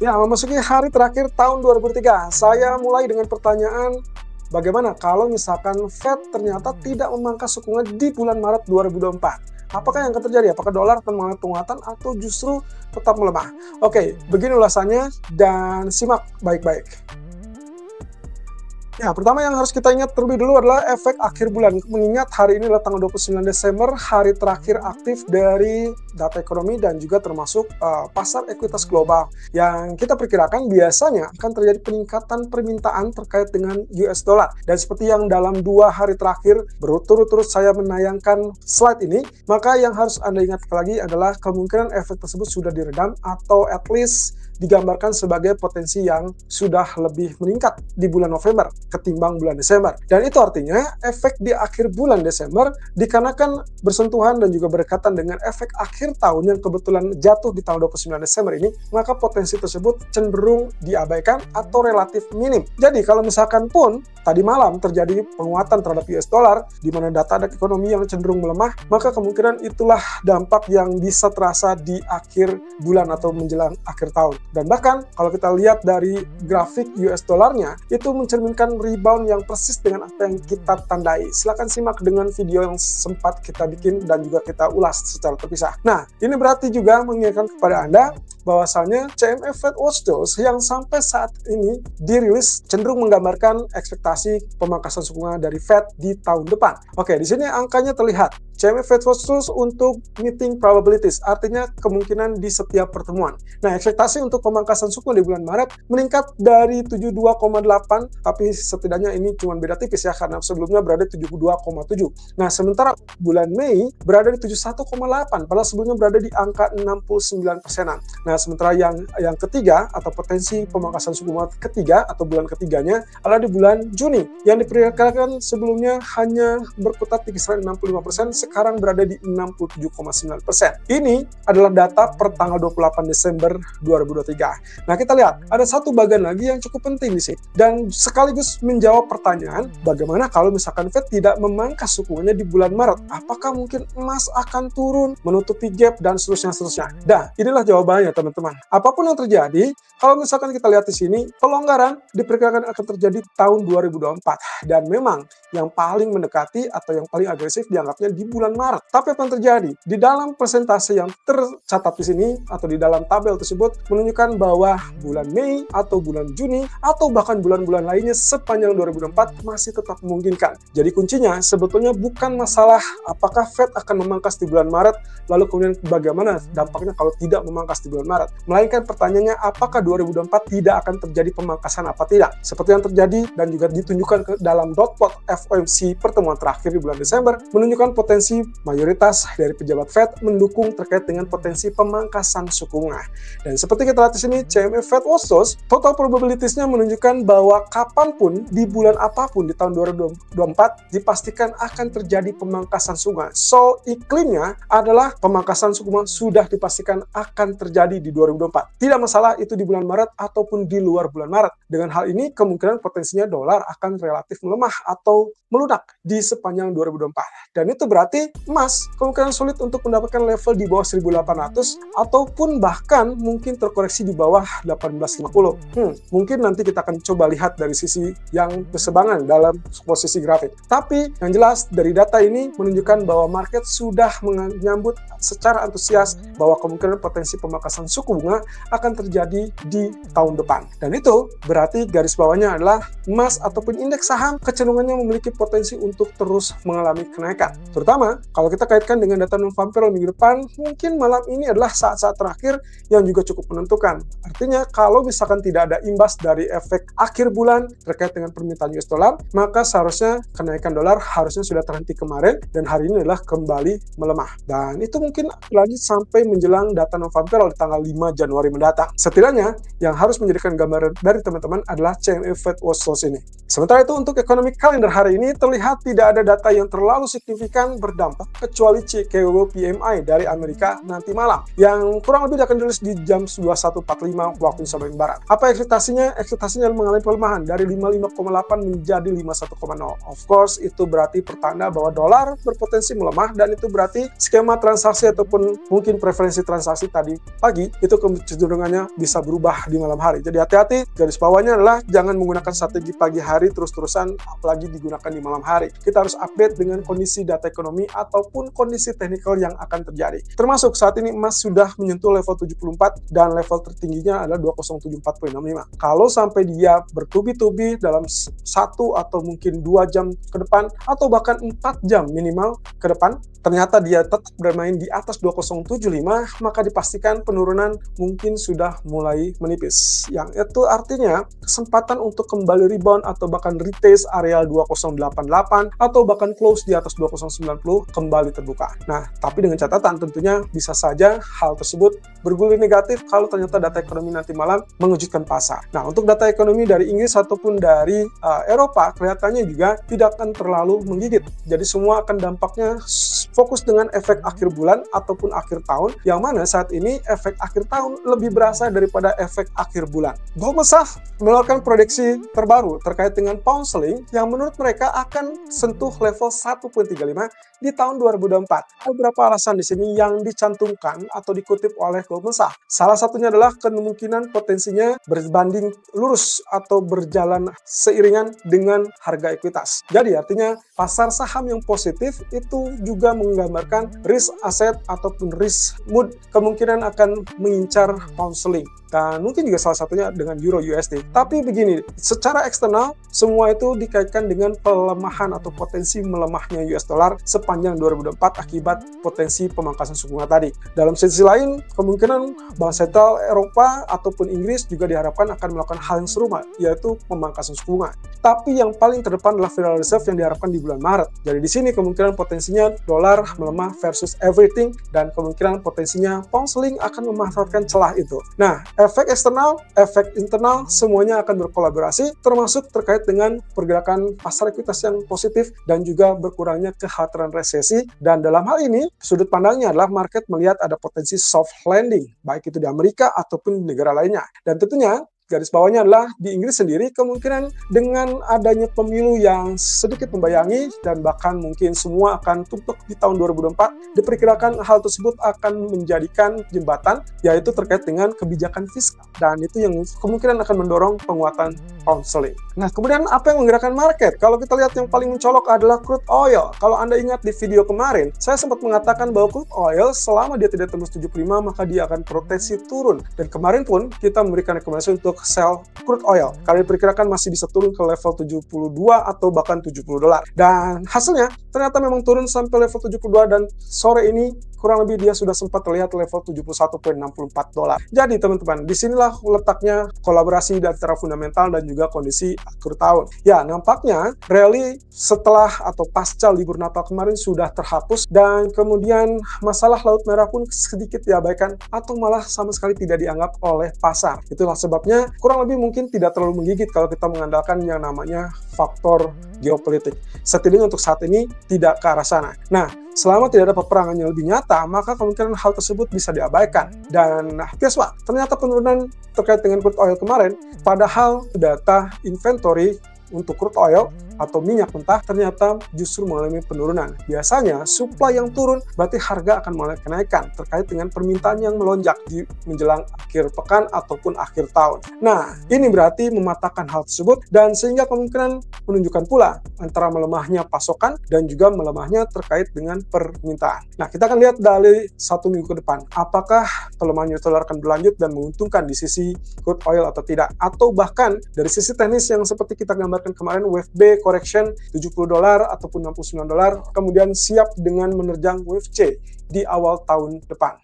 Ya, memasuki hari terakhir tahun 2003, saya mulai dengan pertanyaan, bagaimana kalau misalkan Fed ternyata tidak memangkas suku bunga di bulan Maret 2024? Apakah yang akan terjadi? Apakah dolar akan mengalami penguatan atau justru tetap melemah? Oke, begini ulasannya dan simak baik-baik. Ya, pertama yang harus kita ingat terlebih dulu adalah efek akhir bulan. Mengingat hari ini adalah tanggal 29 Desember, hari terakhir aktif dari data ekonomi dan juga termasuk pasar ekuitas global. Yang kita perkirakan biasanya akan terjadi peningkatan permintaan terkait dengan US dollar. Dan seperti yang dalam 2 hari terakhir berturut-turut saya menayangkan slide ini, maka yang harus Anda ingat lagi adalah kemungkinan efek tersebut sudah diredam atau at least digambarkan sebagai potensi yang sudah lebih meningkat di bulan November ketimbang bulan Desember. Dan itu artinya efek di akhir bulan Desember dikarenakan bersentuhan dan juga berdekatan dengan efek akhir tahun yang kebetulan jatuh di tanggal 29 Desember ini, maka potensi tersebut cenderung diabaikan atau relatif minim. Jadi kalau misalkan pun tadi malam terjadi penguatan terhadap US dollar, di mana data ekonomi yang cenderung melemah, maka kemungkinan itulah dampak yang bisa terasa di akhir bulan atau menjelang akhir tahun. Dan bahkan kalau kita lihat dari grafik US dollarnya, itu mencerminkan rebound yang persis dengan apa yang kita tandai. Silahkan simak dengan video yang sempat kita bikin dan juga kita ulas secara terpisah. Nah, ini berarti juga mengingatkan kepada Anda bahwasannya CME Fed Watch Tools yang sampai saat ini dirilis cenderung menggambarkan ekspektasi pemangkasan suku bunga dari Fed di tahun depan. Oke, di sini angkanya terlihat. CME Fed Watch Tools untuk meeting probabilities, artinya kemungkinan di setiap pertemuan. Nah, ekspektasi untuk pemangkasan suku di bulan Maret meningkat dari 72,8, tapi setidaknya ini cuma beda tipis ya, karena sebelumnya berada di 72,7. Nah, sementara bulan Mei berada di 71,8, padahal sebelumnya berada di angka 69%-an. Nah, sementara yang ketiga, atau potensi pemangkasan suku bunga ketiga, atau bulan ketiganya, adalah di bulan Juni, yang diperkirakan sebelumnya hanya berkutat di kisaran 65%, sekarang berada di 67,9%. Ini adalah data per tanggal 28 Desember 2023. Nah, kita lihat ada satu bagian lagi yang cukup penting di sini dan sekaligus menjawab pertanyaan, bagaimana kalau misalkan Fed tidak memangkas suku bunganya di bulan Maret? Apakah mungkin emas akan turun, menutupi gap dan seterusnya. Nah, inilah jawabannya teman-teman. Apapun yang terjadi, kalau misalkan kita lihat di sini, pelonggaran diperkirakan akan terjadi tahun 2024 dan memang yang paling mendekati atau yang paling agresif dianggapnya di bulan Maret. Tapi apa yang terjadi? Di dalam persentase yang tercatat di sini atau di dalam tabel tersebut menunjukkan bahwa bulan Mei atau bulan Juni atau bahkan bulan-bulan lainnya sepanjang 2024 masih tetap memungkinkan. Jadi kuncinya sebetulnya bukan masalah apakah Fed akan memangkas di bulan Maret, lalu kemudian bagaimana dampaknya kalau tidak memangkas di bulan Maret. Melainkan pertanyaannya apakah 2024 tidak akan terjadi pemangkasan apa tidak. Seperti yang terjadi dan juga ditunjukkan ke dalam dot plot FOMC pertemuan terakhir di bulan Desember menunjukkan potensi mayoritas dari pejabat Fed mendukung terkait dengan potensi pemangkasan suku bunga. Dan seperti kita lihat di sini, CME Fed Watch Tools, total probabilities-nya menunjukkan bahwa kapanpun di bulan apapun di tahun 2024 dipastikan akan terjadi pemangkasan suku bunga. So, iklimnya adalah pemangkasan suku bunga sudah dipastikan akan terjadi di 2024. Tidak masalah itu di bulan Maret ataupun di luar bulan Maret. Dengan hal ini, kemungkinan potensinya dolar akan relatif melemah atau melunak di sepanjang 2024. Dan itu berarti emas kemungkinan sulit untuk mendapatkan level di bawah 1800 ataupun bahkan mungkin terkoreksi di bawah 1850. Mungkin nanti kita akan coba lihat dari sisi yang bersebangan dalam posisi grafik. Tapi yang jelas dari data ini menunjukkan bahwa market sudah menyambut secara antusias bahwa kemungkinan potensi pemangkasan suku bunga akan terjadi di tahun depan. Dan itu berarti garis bawahnya adalah emas ataupun indeks saham kecenderungannya memiliki potensi untuk terus mengalami kenaikan. Terutama kalau kita kaitkan dengan data non-farm payroll minggu depan, mungkin malam ini adalah saat-saat terakhir yang juga cukup menentukan. Artinya kalau misalkan tidak ada imbas dari efek akhir bulan terkait dengan permintaan US dollar, maka seharusnya kenaikan dolar harusnya sudah terhenti kemarin dan hari ini adalah kembali melemah. Dan itu mungkin lagi sampai menjelang data non-farm payroll di tanggal 5 Januari mendatang. Setidaknya yang harus menjadikan gambaran dari teman-teman adalah CME Fed Watch Tools ini. Sementara itu untuk ekonomi kalender hari ini terlihat tidak ada data yang terlalu signifikan berdampak kecuali Chicago PMI dari Amerika nanti malam yang kurang lebih akan dirilis di jam 21.45 waktu Indonesia bagian barat. Apa ekspektasinya? Ekspektasinya mengalami pelemahan dari 55,8 menjadi 51,0. Of course itu berarti pertanda bahwa dolar berpotensi melemah dan itu berarti skema transaksi ataupun mungkin preferensi transaksi tadi pagi itu kecenderungannya bisa berubah di malam hari. Jadi hati-hati, garis bawahnya adalah jangan menggunakan strategi pagi hari terus-terusan, apalagi digunakan di malam hari. Kita harus update dengan kondisi data ekonomi ataupun kondisi teknikal yang akan terjadi. Termasuk saat ini emas sudah menyentuh level 74 dan level tertingginya adalah 204.65. Kalau sampai dia bertubi-tubi dalam 1 atau mungkin 2 jam ke depan atau bahkan 4 jam minimal ke depan, ternyata dia tetap bermain di atas 2075, maka dipastikan penurunan mungkin sudah mulai menipis. Yang itu artinya kesempatan untuk kembali rebound atau bahkan retest area 2088 atau bahkan close di atas 2090 kembali terbuka. Nah, tapi dengan catatan tentunya bisa saja hal tersebut bergulir negatif kalau ternyata data ekonomi nanti malam mengejutkan pasar. Nah, untuk data ekonomi dari Inggris ataupun dari Eropa kelihatannya juga tidak akan terlalu menggigit. Jadi semua akan dampaknya fokus dengan efek akhir bulan ataupun akhir tahun, yang mana saat ini efek akhir tahun lebih berasa daripada efek akhir bulan. Goldman Sachs mengeluarkan prediksi terbaru terkait dengan pound sterling yang menurut mereka akan sentuh level 1.35 di tahun 2024. Ada beberapa alasan di sini yang dicantumkan atau dikutip oleh Goldman Sachs. Salah satunya adalah kemungkinan potensinya berbanding lurus atau berjalan seiringan dengan harga ekuitas. Jadi artinya pasar saham yang positif itu juga menggambarkan risk aset ataupun risk mood kemungkinan akan mengincar pound sterling. Dan mungkin juga salah satunya dengan Euro USD. Tapi begini, secara eksternal semua itu dikaitkan dengan pelemahan atau potensi melemahnya US dollar sepanjang 2024 akibat potensi pemangkasan suku bunga tadi. Dalam sisi lain, kemungkinan Bank Sentral Eropa ataupun Inggris juga diharapkan akan melakukan hal yang serupa, yaitu pemangkasan suku bunga. Tapi yang paling terdepan adalah Federal Reserve yang diharapkan di bulan Maret. Jadi di sini kemungkinan potensinya dolar melemah versus everything, dan kemungkinan potensinya pound sterling akan memanfaatkan celah itu. Nah, efek eksternal, efek internal, semuanya akan berkolaborasi, termasuk terkait dengan pergerakan pasar ekuitas yang positif dan juga berkurangnya kekhawatiran resesi. Dan dalam hal ini, sudut pandangnya adalah market melihat ada potensi soft landing, baik itu di Amerika ataupun di negara lainnya. Dan tentunya, garis bawahnya adalah di Inggris sendiri kemungkinan dengan adanya pemilu yang sedikit membayangi dan bahkan mungkin semua akan tumpuk di tahun 2024, diperkirakan hal tersebut akan menjadikan jembatan, yaitu terkait dengan kebijakan fiskal, dan itu yang kemungkinan akan mendorong penguatan pound sterling. Nah, kemudian apa yang menggerakkan market? Kalau kita lihat yang paling mencolok adalah crude oil. Kalau Anda ingat di video kemarin, saya sempat mengatakan bahwa crude oil selama dia tidak tembus 75 maka dia akan proteksi turun. Dan kemarin pun kita memberikan rekomendasi untuk sell crude oil karena diperkirakan masih bisa turun ke level 72 atau bahkan 70 dolar. Dan hasilnya ternyata memang turun sampai level 72 dan sore ini kurang lebih dia sudah sempat terlihat level 71.64 dolar. Jadi teman-teman, disinilah letaknya kolaborasi antara fundamental dan juga kondisi akhir tahun. Ya, nampaknya rally setelah atau pasca libur Natal kemarin sudah terhapus dan kemudian masalah Laut Merah pun sedikit diabaikan atau malah sama sekali tidak dianggap oleh pasar. Itulah sebabnya kurang lebih mungkin tidak terlalu menggigit kalau kita mengandalkan yang namanya faktor geopolitik. Setidaknya untuk saat ini tidak ke arah sana. Nah, selama tidak ada peperangan yang lebih nyata, maka kemungkinan hal tersebut bisa diabaikan. Dan guess what? Ternyata penurunan terkait dengan crude oil kemarin, padahal data inventory untuk crude oil atau minyak mentah ternyata justru mengalami penurunan. Biasanya supply yang turun berarti harga akan mengalami kenaikan terkait dengan permintaan yang melonjak di menjelang akhir pekan ataupun akhir tahun. Nah, ini berarti mematahkan hal tersebut dan sehingga kemungkinan menunjukkan pula antara melemahnya pasokan dan juga melemahnya terkait dengan permintaan. Nah, kita akan lihat dari 1 minggu ke depan apakah pelemahan US dollar akan berlanjut dan menguntungkan di sisi crude oil atau tidak, atau bahkan dari sisi teknis yang seperti kita gambarkan kemarin, wave B correction 70 dolar ataupun 69 dolar, kemudian siap dengan menerjang wave C di awal tahun depan.